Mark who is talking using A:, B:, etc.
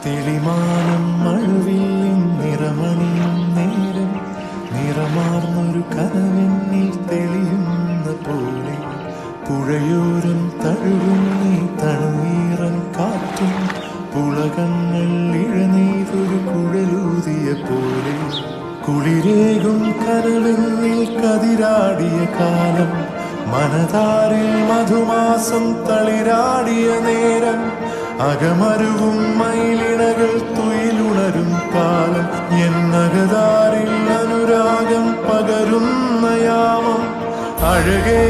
A: തെളിമാനം മഴവില്ലിൻ നിറമണിയും നേരം നിറമാർന്നൊരു കനവെന്നിൽ തെളിയുന്ന പോലെ പുഴയോരം തഴുകും നീ തണുനീറൻ കാറ്റും പുളകങ്ങൾ ഇഴനെയ്തൊരു കുഴലൂതിയ പോലെ കുളിരേകും കനവെന്നിൽ കതിരാടിയ കാലം മനതാരിൽ മധുമാസം തളിരാടിയ നേരം അകമരുവും മയിലിണകൾ തുയിലുണരും കാലം എന്നകതാരിൽ അനുരാഗം പകരുന്ന യാമം അഴകേ